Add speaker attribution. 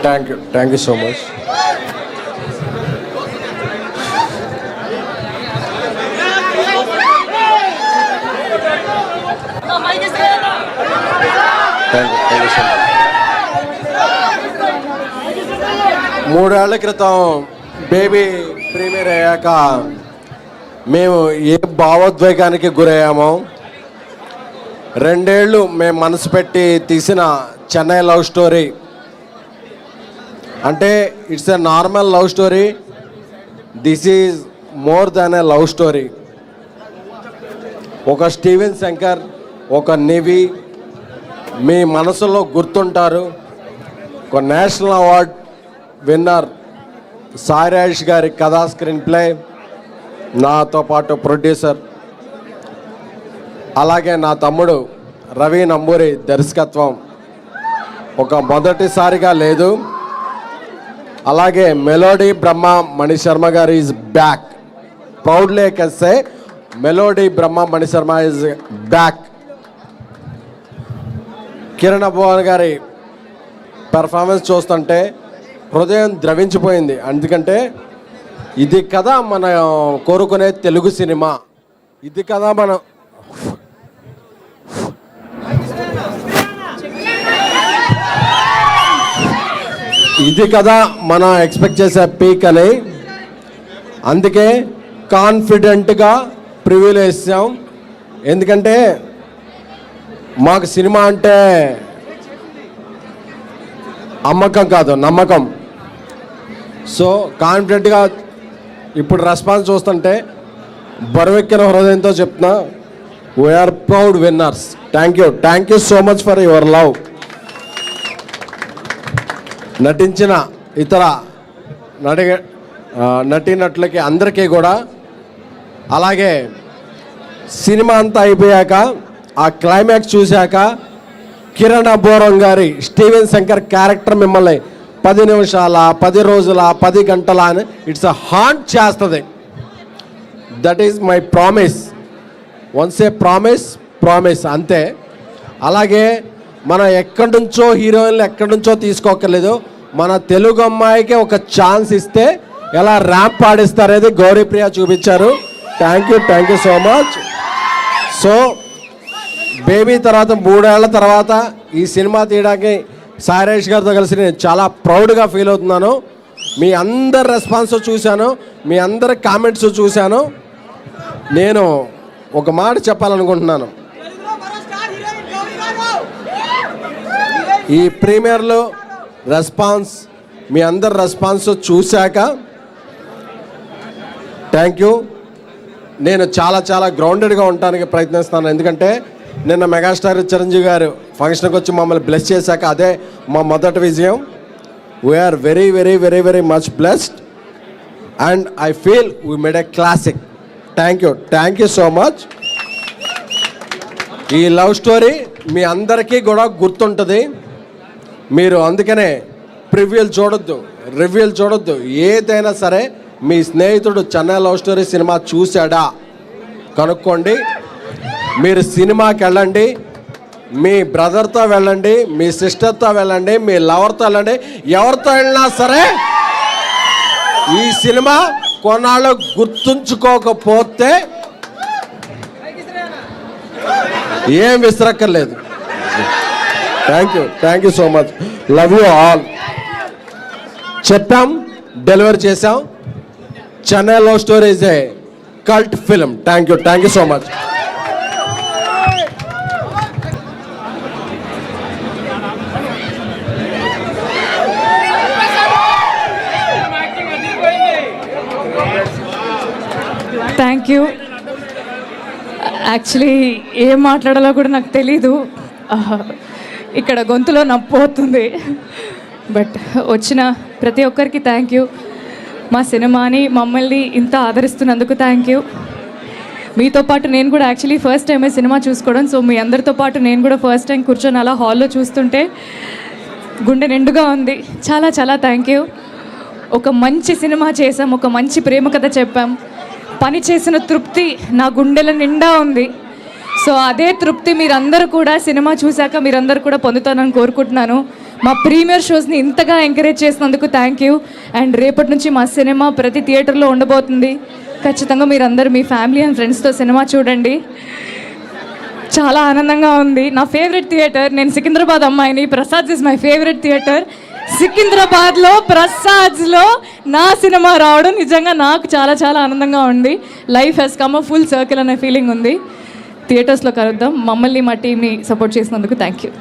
Speaker 1: Thank you so much. మూడేళ్ల క్రితం baby premier అయ్యాక మేము ఏ భావోద్వేగానికి గురయ్యామో, 2 ఏళ్ళు మేము మనసు పెట్టి తీసిన చెన్నై లవ్ స్టోరీ అంటే it's a normal love story, this is more than a love story. ఒక స్టీవెన్ శంకర్, ఒక నివి మీ మనసులో గుర్తుంటారు. ఒక national award winner Sai Rajesh గారి కథా స్క్రీన్ ప్లే, నాతో పాటు ప్రొడ్యూసర్, అలాగే నా తమ్ముడు రవి నంబూరి దర్శకత్వం ఒక మొదటిసారిగా లేదు. అలాగే మెలోడీ బ్రహ్మ మణిశర్మ గారు ఈజ్ బ్యాక్, ప్రౌడ్లీ కెసే melody Brahma Manisharma is back. Kiran అబ్బోవన్ గారి పెర్ఫార్మెన్స్ చూస్తుంటే హృదయం ద్రవించిపోయింది. ఎందుకంటే ఇది కదా మన కోరుకునే తెలుగు సినిమా, ఇది కదా మన ఎక్స్పెక్ట్ చేసే పీక్ అని. అందుకే కాన్ఫిడెంట్గా ప్రివ్యూలు వేసాం. ఎందుకంటే మాకు సినిమా అంటే అమ్మకం కాదు, నమ్మకం. సో కాన్ఫిడెంట్గా ఇప్పుడు రెస్పాన్స్ చూస్తుంటే బరువెక్కిన హృదయంతో చెప్తున్నా, we are proud winners. Thank you so much for your love. నటించిన ఇతర నటీనటులకి అందరికీ కూడా, అలాగే సినిమా అంతా అయిపోయాక ఆ క్లైమాక్స్ చూశాక కిరణ్ అబ్బోరం గారి స్టీవెన్ శంకర్ క్యారెక్టర్ మిమ్మల్ని 10 నిమిషాల, 10 రోజుల, 10 గంటల అని ఇట్స్ అ హాంట్ చేస్తుంది. That is my promise. Once A promise అంతే. అలాగే మన ఎక్కడి నుంచో హీరోయిన్లు ఎక్కడి నుంచో తీసుకోకర్లేదు, మన తెలుగు అమ్మాయికి ఒక ఛాన్స్ ఇస్తే ఎలా ర్యాంప్ పాడిస్తారనేది గౌరీప్రియ చూపించారు. Thank you so much. So baby తర్వాత 3 ఏళ్ల తర్వాత ఈ సినిమా తీయడానికి సాయి రాజేష్ గారితో కలిసి నేను చాలా ప్రౌడ్గా ఫీల్ అవుతున్నాను. మీ అందరి రెస్పాన్స్ చూశాను, మీ అందరి కామెంట్స్ చూశాను. నేను ఒక మాట చెప్పాలనుకుంటున్నాను. ఈ ప్రీమియర్లో రెస్పాన్స్, మీ అందరి రెస్పాన్స్ చూశాక థ్యాంక్ యూ. నేను చాలా గ్రౌండెడ్గా ఉండటానికి ప్రయత్నిస్తున్నాను. ఎందుకంటే నిన్న మెగాస్టార్ చిరంజీవి గారు ఫంక్షన్కి వచ్చి మమ్మల్ని బ్లెస్ చేశాక అదే మా మొదటి విజయం. We are very much blessed and I feel we made a classic. Thank you so much. ఈ లవ్ స్టోరీ మీ అందరికీ కూడా గుర్తుంటుంది. మీరు అందుకనే ప్రివ్యూలు చూడొద్దు, ఏదైనా సరే మీ స్నేహితుడు చెన్నై లవ్ స్టోరీ సినిమా చూశాడా కనుక్కోండి. మీరు సినిమాకి వెళ్ళండి, మీ బ్రదర్తో వెళ్ళండి, మీ సిస్టర్తో వెళ్ళండి, మీ లవర్తో వెళ్ళండి, ఎవరితో వెళ్ళినా సరే ఈ సినిమా కొన్నాళ్ళు గుర్తుంచుకోకపోతే ఏం విసరక్కర్లేదు. Thank you so much. Love you all. చెప్పాం, డెలివరీ చేసాం. Chennai love story is a cult film. Thank you so much.
Speaker 2: Thank you. Actually ఏం మాట్లాడాలో కూడా నాకు తెలీదు, ఇక్కడ గొంతులో నొప్పి అవుతుంది. బట్ వచ్చిన ప్రతి ఒక్కరికి థ్యాంక్ యూ. మా సినిమాని మమ్మల్ని ఇంత ఆదరిస్తున్నందుకు థ్యాంక్ యూ. మీతో పాటు నేను కూడా యాక్చువల్లీ ఫస్ట్ టైమే సినిమా చూసుకోవడం. సో మీ అందరితో పాటు నేను కూడా ఫస్ట్ టైం కూర్చొని అలా హాల్లో చూస్తుంటే గుండె నిండుగా ఉంది. చాలా థ్యాంక్ యూ. ఒక మంచి సినిమా చేసాం, ఒక మంచి ప్రేమ కథ చెప్పాం. పని చేసిన తృప్తి నా గుండెల నిండా ఉంది. సో అదే తృప్తి మీరందరూ కూడా సినిమా చూశాక మీరందరూ కూడా పొందుతానని కోరుకుంటున్నాను. మా ప్రీమియర్ షోస్ని ఇంతగా ఎంకరేజ్ చేసినందుకు థ్యాంక్ యూ. అండ్ రేపటి నుంచి మా సినిమా ప్రతి థియేటర్లో ఉండబోతుంది. ఖచ్చితంగా మీరందరూ మీ ఫ్యామిలీ అండ్ ఫ్రెండ్స్తో సినిమా చూడండి. చాలా ఆనందంగా ఉంది. నా ఫేవరెట్ థియేటర్, నేను సికింద్రాబాద్ అమ్మాయిని, Prasad is my favourite theatre. సికింద్రాబాద్లో ప్రసాద్స్లో నా సినిమా రావడం నిజంగా నాకు చాలా చాలా ఆనందంగా ఉంది. Life has come a full circle అనే ఫీలింగ్ ఉంది. థియేటర్స్లో కలుద్దాం. మమ్మల్ని మా టీంని సపోర్ట్ చేసినందుకు థ్యాంక్ యూ.